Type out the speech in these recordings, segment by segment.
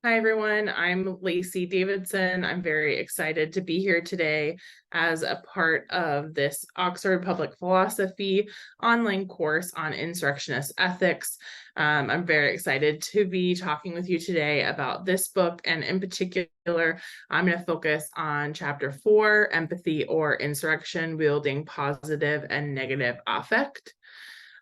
Hi, everyone. I'm Lacey Davidson. I'm very excited to be here today as a part of this Oxford Public Philosophy online course on Insurrectionist Ethics. I'm very excited to be talking with you today about this book, and in particular, I'm going to focus on Chapter 4, Empathy or Insurrection, Wielding Positive and Negative Affect.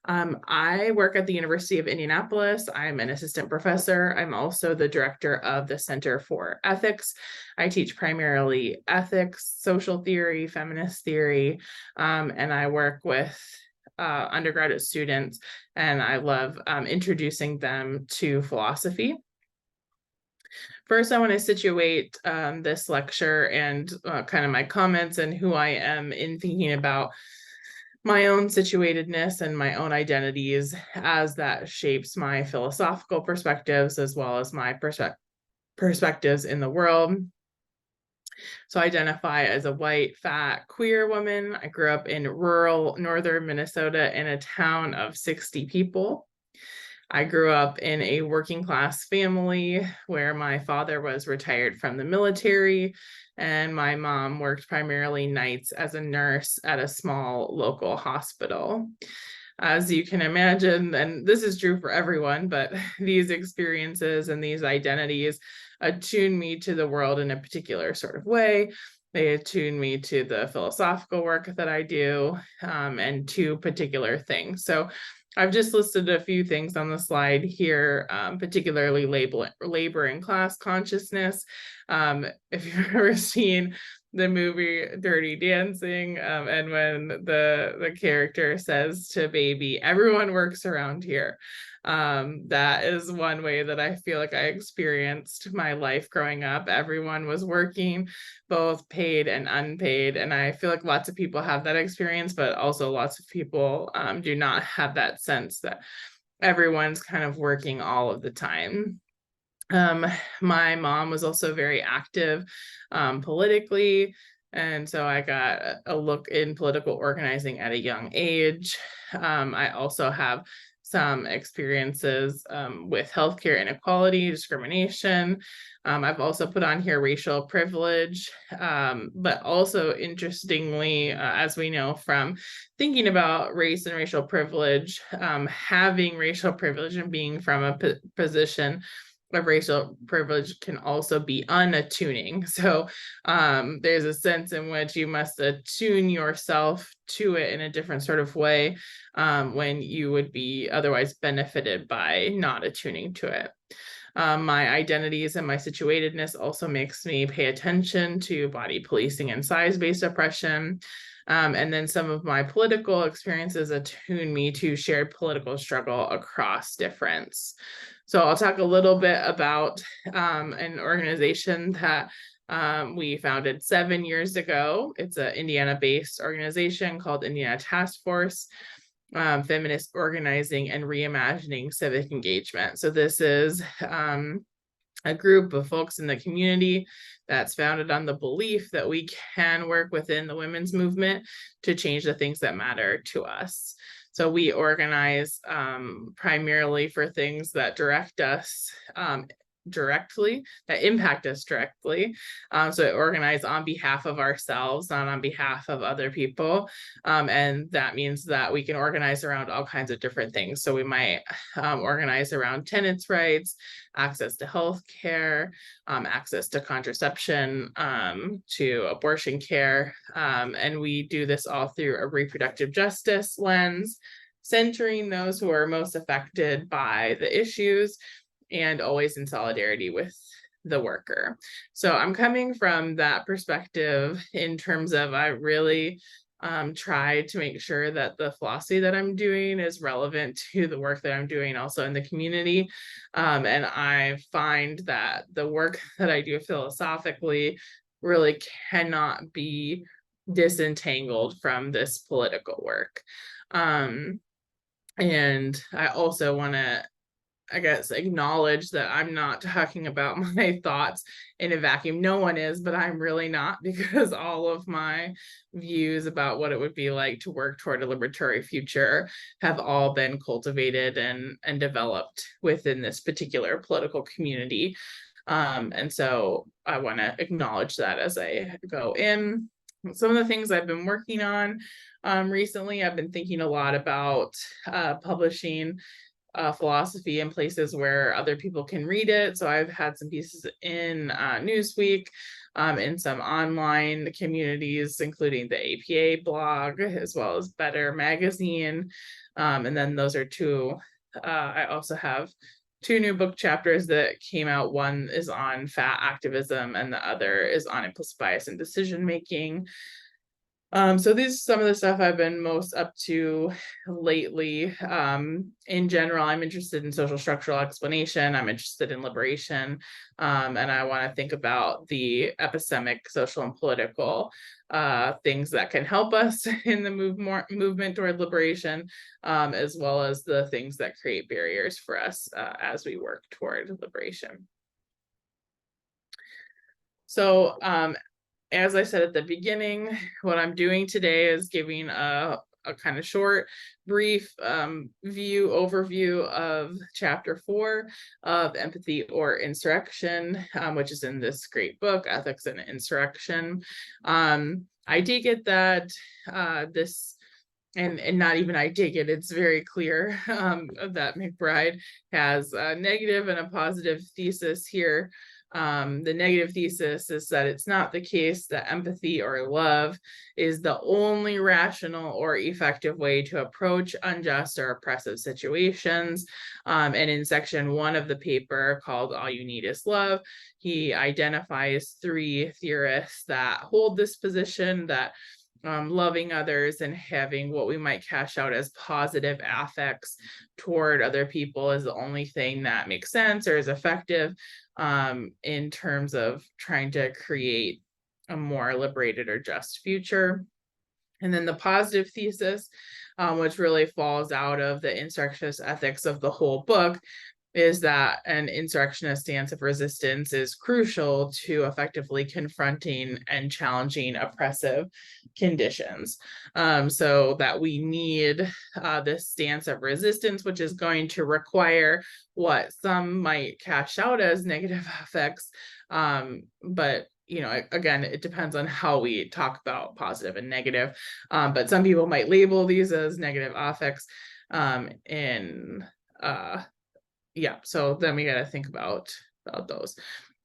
I work at the University of Indianapolis. I'm an assistant professor. I'm also the director of the Center for Ethics. I teach primarily ethics, social theory, feminist theory, and I work with undergraduate students, and I love introducing them to philosophy. First, I want to situate this lecture and kind of my comments and who I am in thinking about my own situatedness and my own identities as that shapes my philosophical perspectives as well as my perspectives in the world. So I identify as a white, fat, queer woman. I grew up in rural northern Minnesota in a town of 60 people. I grew up in a working class family where my father was retired from the military and my mom worked primarily nights as a nurse at a small local hospital. As you can imagine, and this is true for everyone, but these experiences and these identities attune me to the world in a particular sort of way. They attune me to the philosophical work that I do and to particular things. So I've just listed a few things on the slide here, particularly labor and class consciousness. If you've ever seen the movie Dirty Dancing, and when the character says to baby, everyone works around here. That is one way that I feel like I experienced my life growing up. Everyone was working, both paid and unpaid. And I feel like lots of people have that experience, but also lots of people do not have that sense that everyone's kind of working all of the time. My mom was also very active politically. And so I got a look in political organizing at a young age. I also have some experiences with healthcare inequality, discrimination. I've also put on here racial privilege, but also interestingly, as we know from thinking about race and racial privilege, having racial privilege and being from a position of racial privilege can also be unattuning. So there's a sense in which you must attune yourself to it in a different sort of way when you would be otherwise benefited by not attuning to it. My identities and my situatedness also makes me pay attention to body policing and size-based oppression. And then some of my political experiences attune me to shared political struggle across difference. So I'll talk a little bit about an organization that we founded 7 years ago. It's an Indiana-based organization called Indiana Task Force, Feminist Organizing and Reimagining Civic Engagement. So this is a group of folks in the community that's founded on the belief that we can work within the women's movement to change the things that matter to us. So we organize primarily for things that direct us directly, that impact us directly. So it organize on behalf of ourselves, not on behalf of other people. And that means that we can organize around all kinds of different things. So we might organize around tenants' rights, access to health care, access to contraception, to abortion care. And we do this all through a reproductive justice lens, centering those who are most affected by the issues and always in solidarity with the worker. So I'm coming from that perspective in terms of I really try to make sure that the philosophy that I'm doing is relevant to the work that I'm doing also in the community. And I find that the work that I do philosophically really cannot be disentangled from this political work. And I also want to, I guess, acknowledge that I'm not talking about my thoughts in a vacuum. No one is, but I'm really not, because all of my views about what it would be like to work toward a liberatory future have all been cultivated and developed within this particular political community. And so I want to acknowledge that as I go in. Some of the things I've been working on recently, I've been thinking a lot about publishing philosophy in places where other people can read it. So I've had some pieces in Newsweek, in some online communities, including the APA blog, as well as Better Magazine. And then those are two. I also have two new book chapters that came out. One is on fat activism, and the other is on implicit bias and decision making. So these are some of the stuff I've been most up to lately. In general, I'm interested in social structural explanation. I'm interested in liberation. And I want to think about the epistemic social and political things that can help us in the movement toward liberation, as well as the things that create barriers for us as we work toward liberation. So as I said at the beginning, what I'm doing today is giving a kind of short, brief overview of chapter 4 of Empathy or Insurrection, which is in this great book, Ethics and Insurrection. I take it that and not even I take it, it's very clear that McBride has a negative and a positive thesis here. The negative thesis is that it's not the case that empathy or love is the only rational or effective way to approach unjust or oppressive situations. And in section 1 of the paper called All You Need Is Love, he identifies 3 theorists that hold this position, that loving others and having what we might cash out as positive affects toward other people is the only thing that makes sense or is effective in terms of trying to create a more liberated or just future. And then the positive thesis, which really falls out of the insurrectionist ethics of the whole book, is that an insurrectionist stance of resistance is crucial to effectively confronting and challenging oppressive conditions. So that we need this stance of resistance, which is going to require what some might cash out as negative effects, but again, it depends on how we talk about positive and negative, but some people might label these as negative affects, so then we got to think about those.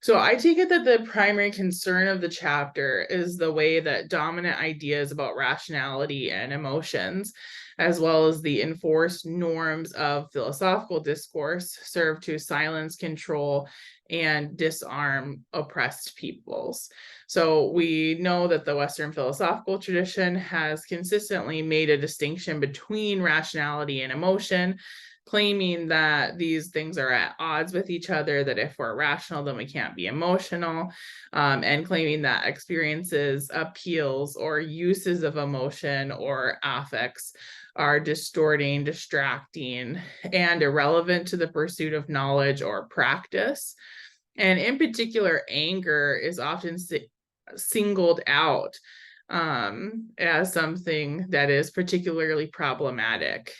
So I take it that the primary concern of the chapter is the way that dominant ideas about rationality and emotions, as well as the enforced norms of philosophical discourse, serve to silence, control, and disarm oppressed peoples. So we know that the Western philosophical tradition has consistently made a distinction between rationality and emotion, claiming that these things are at odds with each other, that if we're rational, then we can't be emotional, and claiming that experiences, appeals, or uses of emotion or affects are distorting, distracting, and irrelevant to the pursuit of knowledge or practice. And in particular, anger is often singled out as something that is particularly problematic,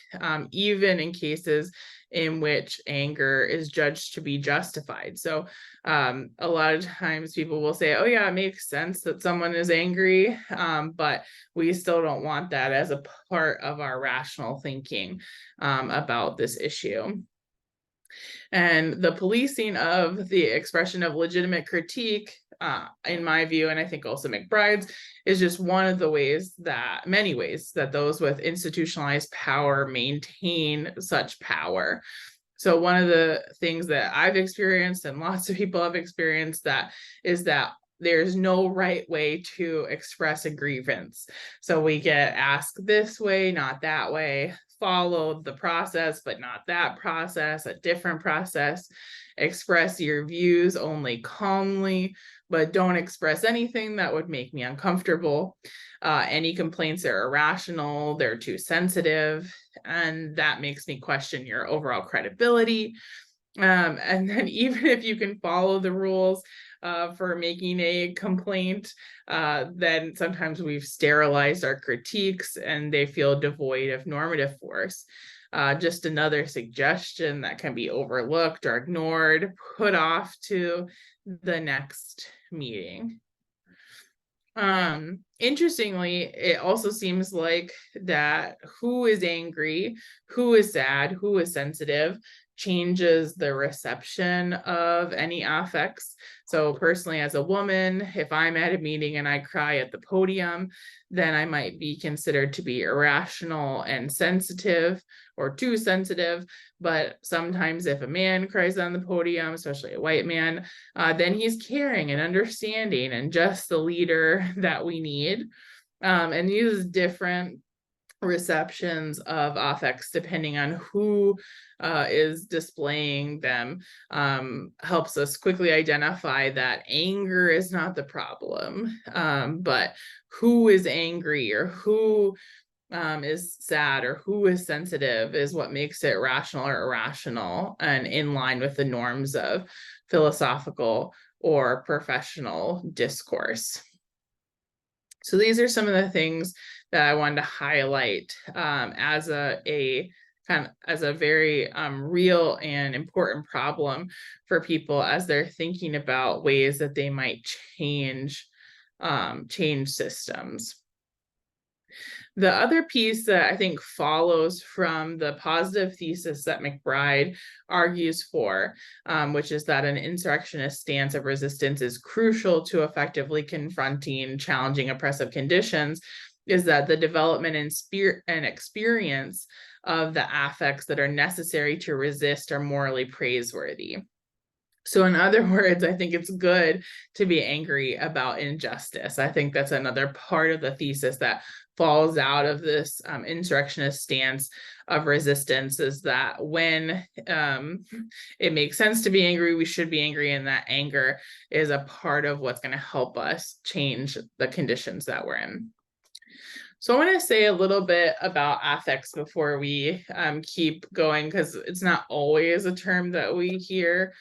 even in cases in which anger is judged to be justified. So a lot of times people will say, oh yeah, it makes sense that someone is angry, but we still don't want that as a part of our rational thinking about this issue. And the policing of the expression of legitimate critique, in my view, and I think also McBride's, is just one of the many ways that those with institutionalized power maintain such power. So one of the things that I've experienced, and lots of people have experienced, is that there's no right way to express a grievance. So we get asked this way, not that way, follow the process, but not that process, a different process. Express your views only calmly, but don't express anything that would make me uncomfortable. Any complaints are irrational, they're too sensitive, and that makes me question your overall credibility. And then even if you can follow the rules for making a complaint, then sometimes we've sterilized our critiques and they feel devoid of normative force. just another suggestion that can be overlooked or ignored, put off to the next meeting. Interestingly, it also seems like that who is angry, who is sad, who is sensitive changes the reception of any affects. So personally, as a woman, if I'm at a meeting and I cry at the podium, then I might be considered to be irrational and sensitive or too sensitive. But sometimes if a man cries on the podium, especially a white man, then he's caring and understanding and just the leader that we need. And these different receptions of affects depending on who is displaying them helps us quickly identify that anger is not the problem, but who is angry or who is sad or who is sensitive is what makes it rational or irrational and in line with the norms of philosophical or professional discourse. So these are some of the things that I wanted to highlight as a very real and important problem for people as they're thinking about ways that they might change systems. The other piece that I think follows from the positive thesis that McBride argues for, which is that an insurrectionist stance of resistance is crucial to effectively confronting challenging oppressive conditions, is that the development and experience of the affects that are necessary to resist are morally praiseworthy. So in other words, I think it's good to be angry about injustice. I think that's another part of the thesis that falls out of this insurrectionist stance of resistance, is that when it makes sense to be angry, we should be angry, and that anger is a part of what's going to help us change the conditions that we're in. So I want to say a little bit about affects before we keep going, because it's not always a term that we hear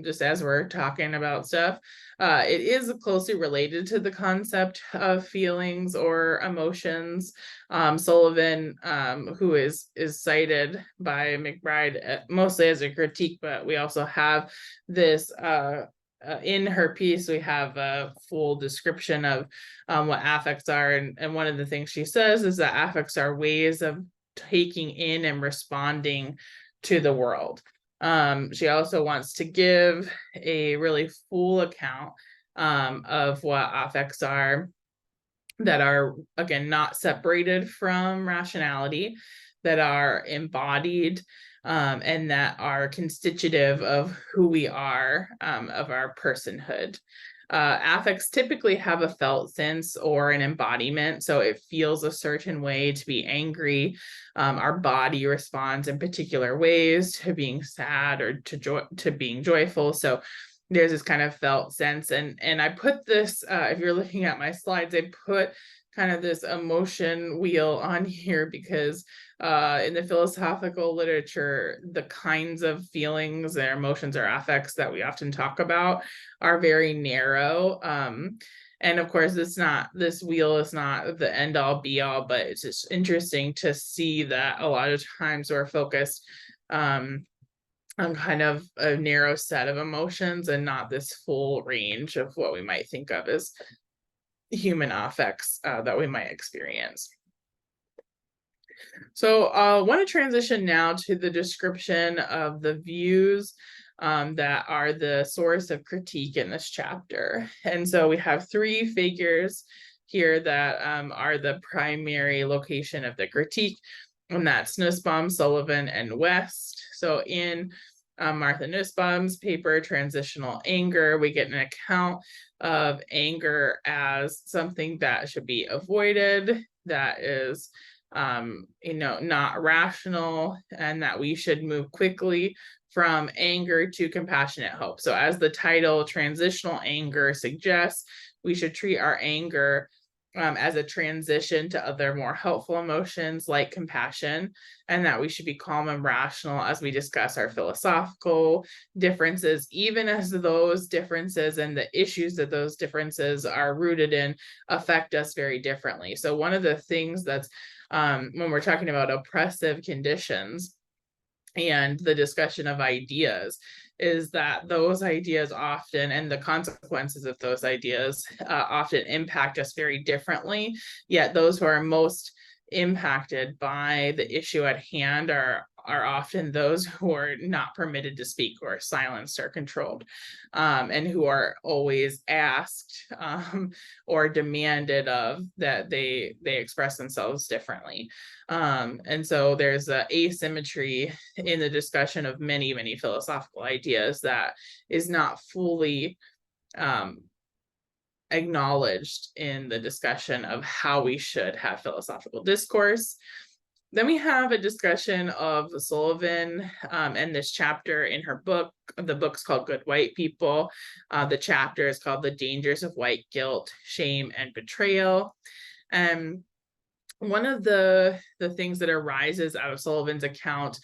just as we're talking about stuff. It is closely related to the concept of feelings or emotions. Sullivan, who is cited by McBride mostly as a critique, but we also have this in her piece, we have a full description of what affects are. And one of the things she says is that affects are ways of taking in and responding to the world. She also wants to give a really full account of what affects are that are, again, not separated from rationality, that are embodied, and that are constitutive of who we are, of our personhood. Affects typically have a felt sense or an embodiment, so it feels a certain way to be angry. Our body responds in particular ways to being sad or to being joyful. So there's this kind of felt sense, and I put this, if you're looking at my slides, I put kind of this emotion wheel on here because in the philosophical literature, the kinds of feelings or emotions or affects that we often talk about are very narrow. And of course, this wheel is not the end all be all, but it's just interesting to see that a lot of times we're focused on kind of a narrow set of emotions and not this full range of what we might think of as human affects that we might experience. So I want to transition now to the description of the views that are the source of critique in this chapter. And so we have three figures here that are the primary location of the critique, and that's Nussbaum, Sullivan, and West. So in Martha Nussbaum's paper, Transitional Anger, we get an account of anger as something that should be avoided, that is not rational, and that we should move quickly from anger to compassionate hope. So as the title Transitional Anger suggests, we should treat our anger as a transition to other more helpful emotions like compassion, and that we should be calm and rational as we discuss our philosophical differences, even as those differences and the issues that those differences are rooted in affect us very differently. So one of the things that's when we're talking about oppressive conditions and the discussion of ideas, is that those ideas often, and the consequences of those ideas often impact us very differently, yet those who are most impacted by the issue at hand are often those who are not permitted to speak, or silenced or controlled, and who are always asked or demanded of that they express themselves differently. And so there's an asymmetry in the discussion of many philosophical ideas that is not fully acknowledged in the discussion of how we should have philosophical discourse. Then we have a discussion of Sullivan and this chapter in her book. The book's called Good White People. The chapter is called The Dangers of White Guilt, Shame, and Betrayal. And one of the things that arises out of Sullivan's account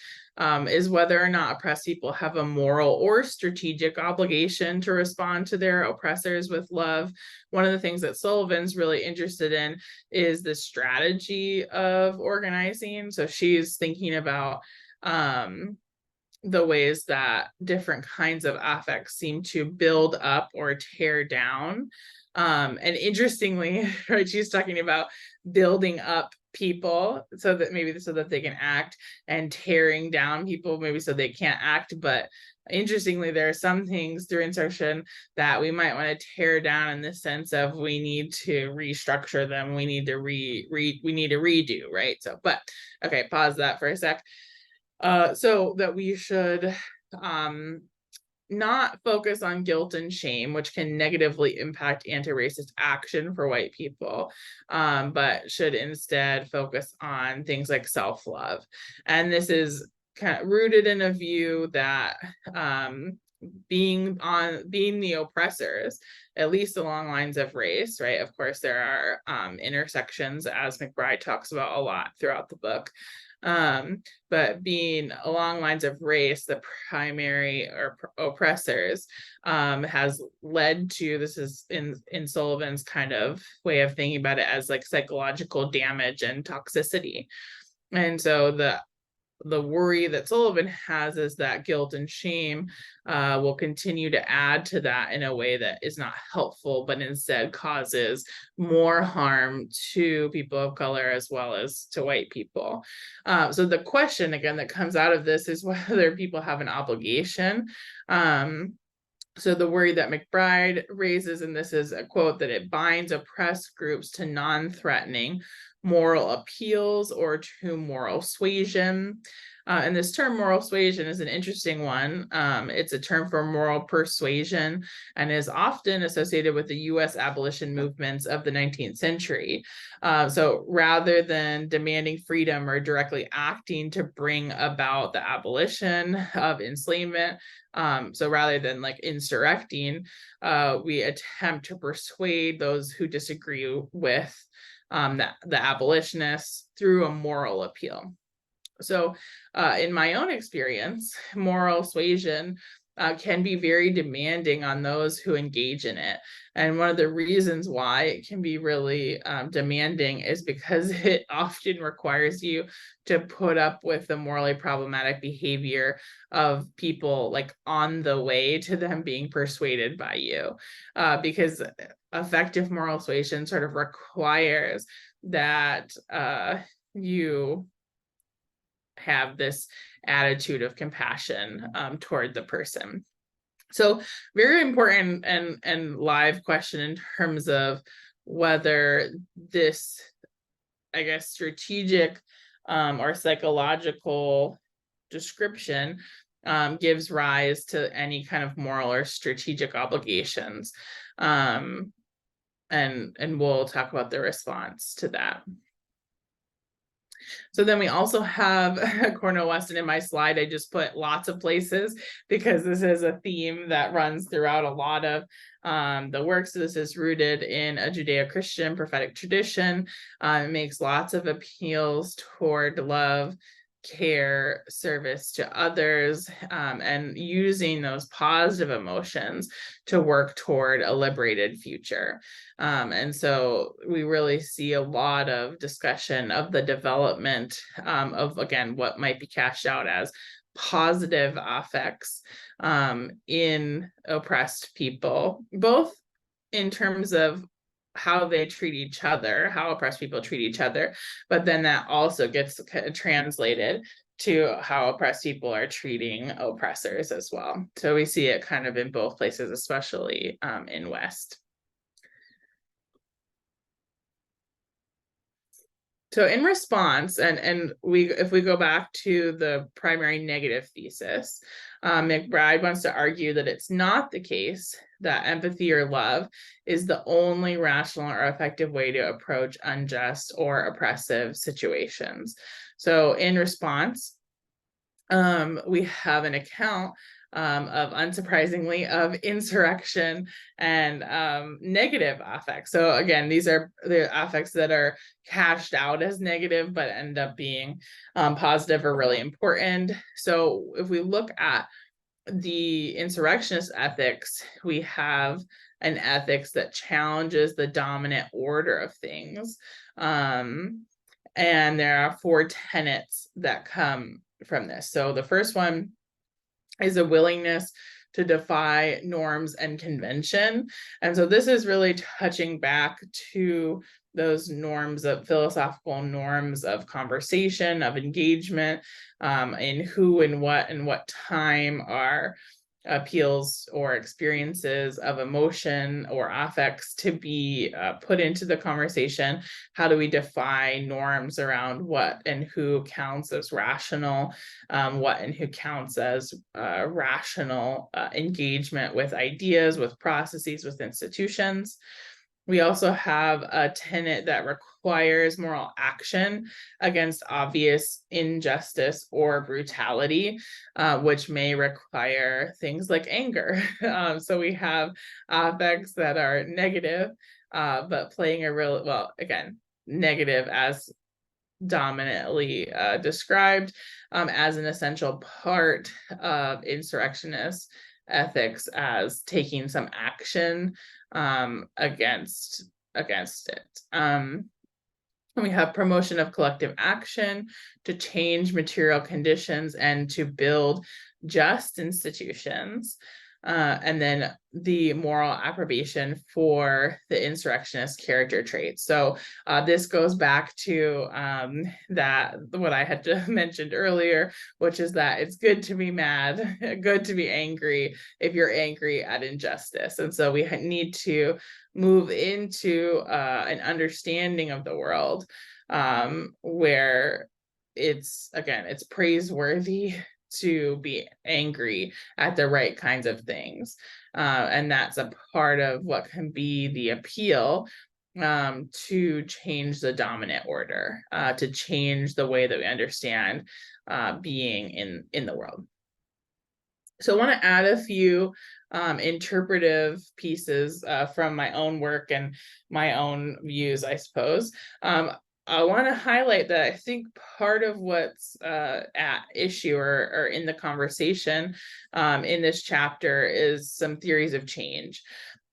is whether or not oppressed people have a moral or strategic obligation to respond to their oppressors with love. One of the things that Sullivan's really interested in is the strategy of organizing. So she's thinking about the ways that different kinds of affects seem to build up or tear down. And interestingly, right, she's talking about building up people so that they can act, and tearing down people maybe so they can't act. But interestingly, there are some things through insertion that we might want to tear down in the sense of we need to restructure them, we need to redo, right? So, but okay, pause that for a sec. So that we should not focus on guilt and shame, which can negatively impact anti-racist action for white people, but should instead focus on things like self-love. And this is kind of rooted in a view that being the oppressors, at least along lines of race, right? Of course, there are intersections, as McBride talks about a lot throughout the book. But being along lines of race, the primary or oppressors, has led to, this is in Sullivan's kind of way of thinking about it, as like psychological damage and toxicity. And so the worry that Sullivan has is that guilt and shame will continue to add to that in a way that is not helpful, but instead causes more harm to people of color as well as to white people. So the question, again, that comes out of this is whether people have an obligation. So the worry that McBride raises, and this is a quote, that it binds oppressed groups to non-threatening moral appeals or to moral suasion. And this term moral suasion is an interesting one. It's a term for moral persuasion and is often associated with the US abolition movements of the 19th century. So rather than demanding freedom or directly acting to bring about the abolition of enslavement, so rather than like insurrecting, we attempt to persuade those who disagree with the abolitionists through a moral appeal. So in my own experience, moral suasion can be very demanding on those who engage in it. And one of the reasons why it can be really demanding is because it often requires you to put up with the morally problematic behavior of people like on the way to them being persuaded by you. Because effective moral suasion sort of requires that you have this attitude of compassion toward the person. So very important and live question in terms of whether this, I guess, strategic or psychological description gives rise to any kind of moral or strategic obligations. And we'll talk about the response to that. So then we also have Cornel Weston. In my slide, I just put lots of places because this is a theme that runs throughout a lot of the works. This is rooted in a Judeo-Christian prophetic tradition. It makes lots of appeals toward love, care, service to others, and using those positive emotions to work toward a liberated future. And so we really see a lot of discussion of the development of, again, what might be cashed out as positive affects in oppressed people, both in terms of how they treat each other, how oppressed people treat each other, but then that also gets translated to how oppressed people are treating oppressors as well. So we see it kind of in both places, especially in West. So in response, and if we go back to the primary negative thesis, McBride wants to argue that it's not the case that empathy or love is the only rational or effective way to approach unjust or oppressive situations. So in response, we have an account of, unsurprisingly, of insurrection and negative affects. So again, these are the affects that are cashed out as negative, but end up being positive or really important. So if we look at the insurrectionist ethics, we have an ethics that challenges the dominant order of things. And there are 4 tenets that come from this. So the first one is a willingness to defy norms and convention. And so this is really touching back to those norms of philosophical norms of conversation, of engagement, in who and what time are appeals or experiences of emotion or affects to be put into the conversation. How do we define norms around what and who counts as rational, what and who counts as rational engagement with ideas, with processes, with institutions. We also have a tenet that requires moral action against obvious injustice or brutality, which may require things like anger. So we have affects that are negative, but playing a real, well, again, negative as dominantly described as an essential part of insurrectionist ethics, as taking some action against it. And we have promotion of collective action to change material conditions and to build just institutions. And then the moral approbation for the insurrectionist character traits. So this goes back to that what I had mentioned earlier, which is that it's good to be mad, good to be angry if you're angry at injustice. And so we need to move into an understanding of the world where it's praiseworthy to be angry at the right kinds of things. And that's a part of what can be the appeal to change the dominant order, to change the way that we understand being in the world. So I want to add a few interpretive pieces from my own work and my own views, I suppose. I want to highlight that I think part of what's at issue or in the conversation in this chapter is some theories of change.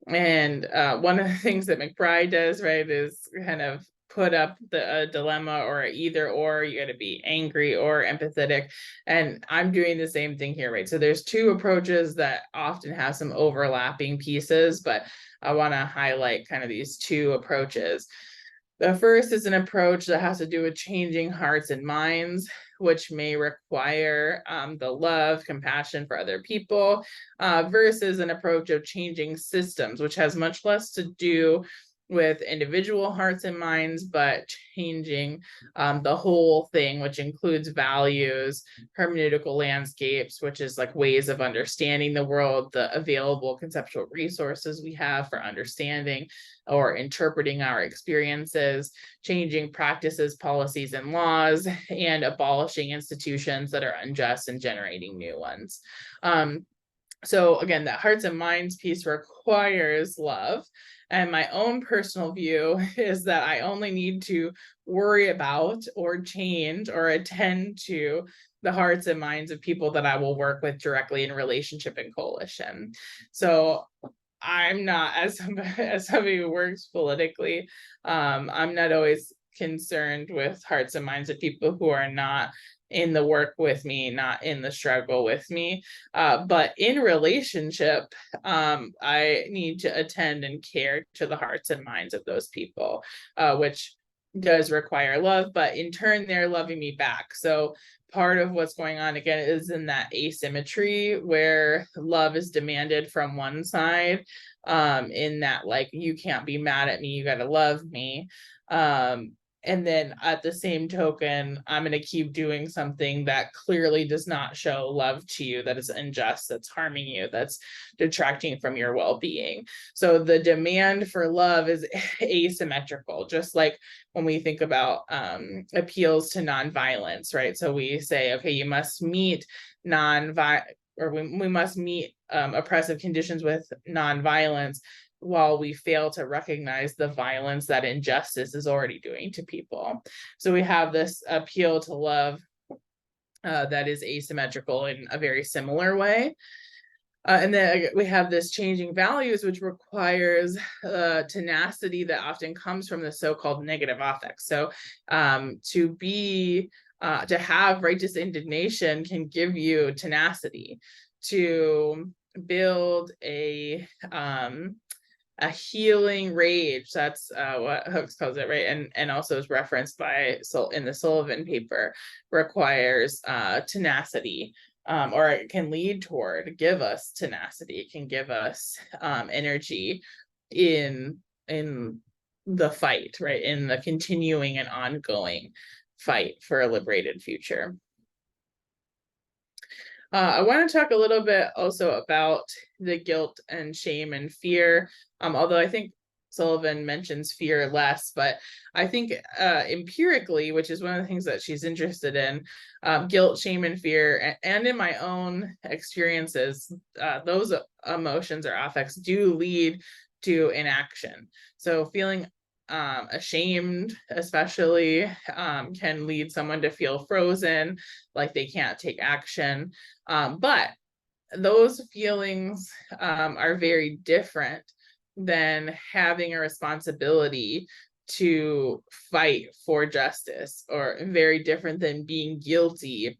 And one of the things that McBride does, right, is kind of put up the dilemma or either or. You got to be angry or empathetic, and I'm doing the same thing here, right? So there's 2 approaches that often have some overlapping pieces, but I want to highlight kind of these 2 approaches. The first is an approach that has to do with changing hearts and minds, which may require the love, compassion for other people, versus an approach of changing systems, which has much less to do with individual hearts and minds, but changing the whole thing, which includes values, hermeneutical landscapes, which is like ways of understanding the world, the available conceptual resources we have for understanding or interpreting our experiences, changing practices, policies, and laws, and abolishing institutions that are unjust and generating new ones. So again, that hearts and minds piece requires love. And my own personal view is that I only need to worry about or change or attend to the hearts and minds of people that I will work with directly in relationship and coalition. So I'm not, as somebody who works politically, I'm not always concerned with hearts and minds of people who are not in the work with me, not in the struggle with me. But in relationship, I need to attend and care to the hearts and minds of those people, which does require love, but in turn, they're loving me back. So part of what's going on again is in that asymmetry where love is demanded from one side, in that, like, you can't be mad at me, you got to love me. And then at the same token, I'm going to keep doing something that clearly does not show love to you, that is unjust, that's harming you, that's detracting from your well-being. So the demand for love is asymmetrical, just like when we think about appeals to nonviolence, right? So we say, okay, you must meet we must meet oppressive conditions with nonviolence, while we fail to recognize the violence that injustice is already doing to people. So we have this appeal to love that is asymmetrical in a very similar way. And then we have this changing values, which requires tenacity that often comes from the so-called negative affects. So to have righteous indignation can give you tenacity. To build a healing rage, that's what Hooks calls it, right? And also is referenced by in the Sullivan paper, requires tenacity, or it can lead toward, give us tenacity. It can give us energy in the fight, right? In the continuing and ongoing fight for a liberated future. I want to talk a little bit also about the guilt and shame and fear, although I think Sullivan mentions fear less, but I think empirically, which is one of the things that she's interested in, guilt, shame, and fear, and in my own experiences, those emotions or affects do lead to inaction. So feeling ashamed, especially, can lead someone to feel frozen, like they can't take action. But those feelings are very different than having a responsibility to fight for justice, or very different than being guilty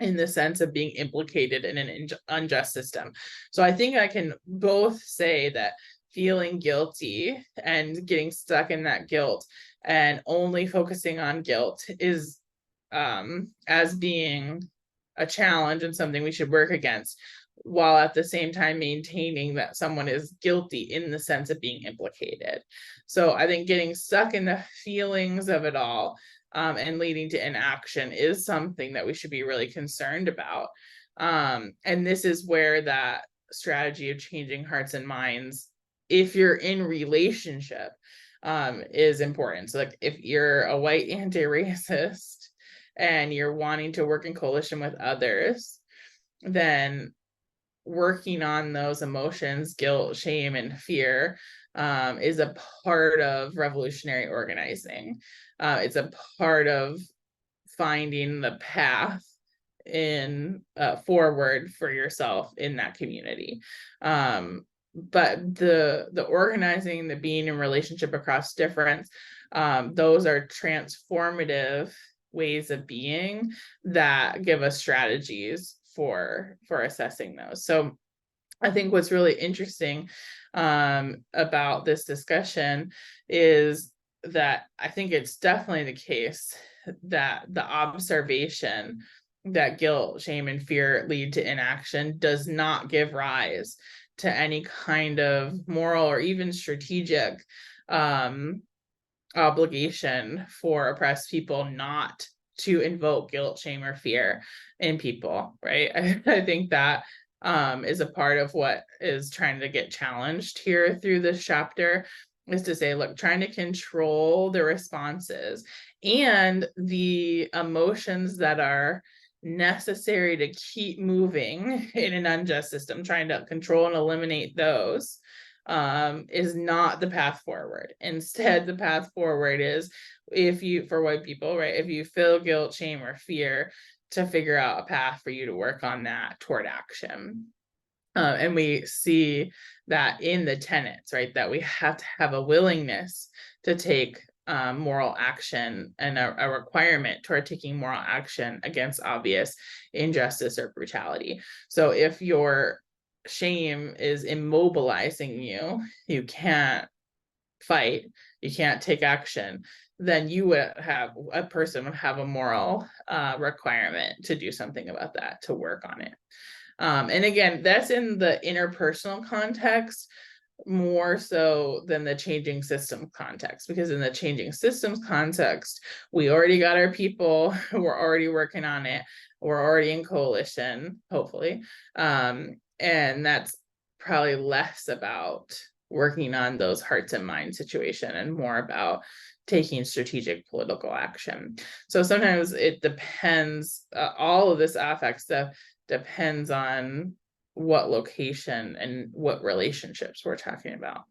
in the sense of being implicated in an unjust system. So I think I can both say that feeling guilty and getting stuck in that guilt and only focusing on guilt is as being a challenge and something we should work against, while at the same time maintaining that someone is guilty in the sense of being implicated. So I think getting stuck in the feelings of it all and leading to inaction is something that we should be really concerned about. And this is where that strategy of changing hearts and minds, if you're in relationship, is important. So like if you're a white anti-racist and you're wanting to work in coalition with others, then working on those emotions, guilt, shame, and fear, is a part of revolutionary organizing. It's a part of finding the path in forward for yourself in that community. But the organizing, the being in relationship across difference, those are transformative ways of being that give us strategies for assessing those. So I think what's really interesting about this discussion is that I think it's definitely the case that the observation that guilt, shame, and fear lead to inaction does not give rise to any kind of moral or even strategic obligation for oppressed people not to invoke guilt, shame, or fear in people, right? I think that is a part of what is trying to get challenged here through this chapter, is to say, look, trying to control the responses and the emotions that are necessary to keep moving in an unjust system, trying to control and eliminate those, is not the path forward. Instead, the path forward is, for white people, right, if you feel guilt, shame, or fear, to figure out a path for you to work on that toward action. And we see that in the tenets, right, that we have to have a willingness to take moral action, and a requirement toward taking moral action against obvious injustice or brutality. So if your shame is immobilizing you, you can't fight, you can't take action, then a person would have a moral requirement to do something about that, to work on it. And again, that's in the interpersonal context more so than the changing system context, because in the changing systems context, we already got our people, we're already working on it, we're already in coalition, hopefully. And that's probably less about working on those hearts and minds situation and more about taking strategic political action. So sometimes it depends, all of this affect stuff depends on what location and what relationships we're talking about.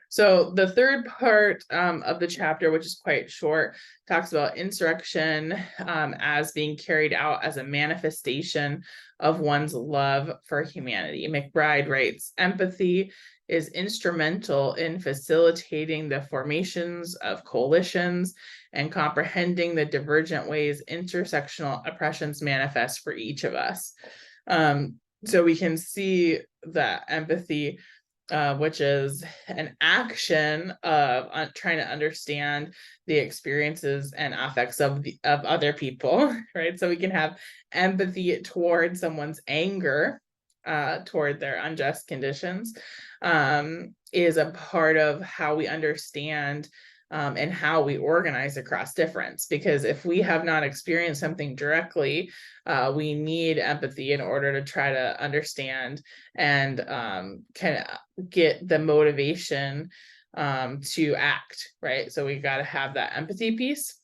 So the third part of the chapter, which is quite short, talks about insurrection as being carried out as a manifestation of one's love for humanity. McBride writes, empathy is instrumental in facilitating the formations of coalitions and comprehending the divergent ways intersectional oppressions manifest for each of us. So we can see that empathy, which is an action of trying to understand the experiences and affects of other people, right? So we can have empathy toward someone's anger toward their unjust conditions, is a part of how we understand and how we organize across difference. Because if we have not experienced something directly, we need empathy in order to try to understand and kind of get the motivation to act, right? So we got to have that empathy piece.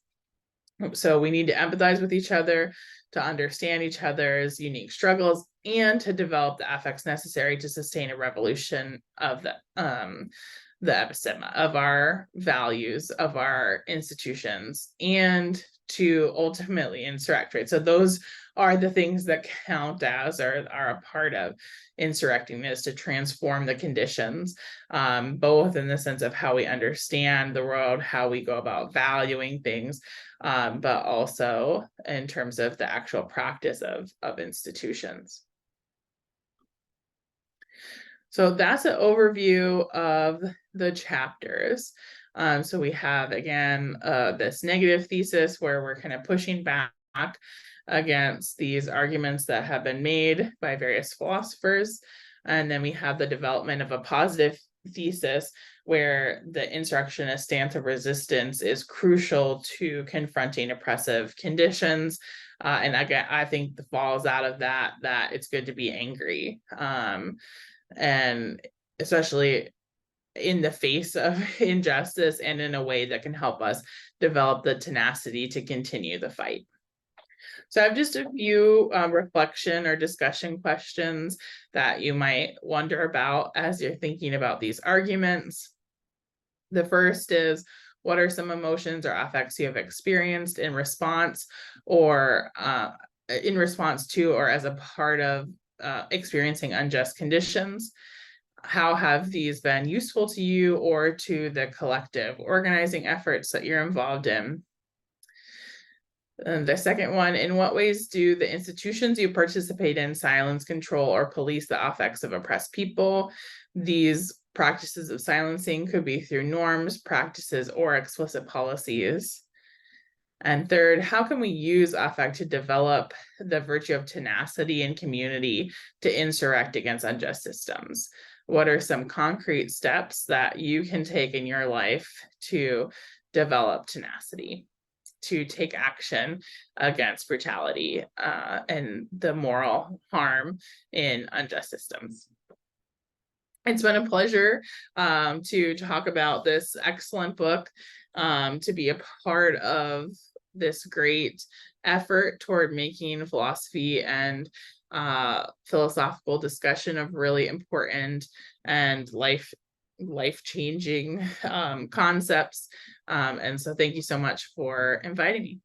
So we need to empathize with each other, to understand each other's unique struggles, and to develop the affects necessary to sustain a revolution of the epistema of our values, of our institutions, and to ultimately insurrect, right? So those are the things that count as, or are a part of insurrecting, is to transform the conditions, both in the sense of how we understand the world, how we go about valuing things, but also in terms of the actual practice of institutions. So that's an overview of the chapters. So we have, again, this negative thesis where we're kind of pushing back against these arguments that have been made by various philosophers. And then we have the development of a positive thesis where the insurrectionist stance of resistance is crucial to confronting oppressive conditions. And again, I think the falls out of that it's good to be angry. And especially in the face of injustice, and in a way that can help us develop the tenacity to continue the fight. So I have just a few reflection or discussion questions that you might wonder about as you're thinking about these arguments. The first is, what are some emotions or affects you have experienced in response to, or as a part of experiencing unjust conditions? How have these been useful to you or to the collective organizing efforts that you're involved in? And the second one, in what ways do the institutions you participate in silence, control, or police the affects of oppressed people? These practices of silencing could be through norms, practices, or explicit policies. And third, how can we use affect to develop the virtue of tenacity in community to insurrect against unjust systems? What are some concrete steps that you can take in your life to develop tenacity, to take action against brutality and the moral harm in unjust systems? It's been a pleasure to talk about this excellent book, to be a part of this great effort toward making philosophy and philosophical discussion of really important and life-changing concepts. And so thank you so much for inviting me.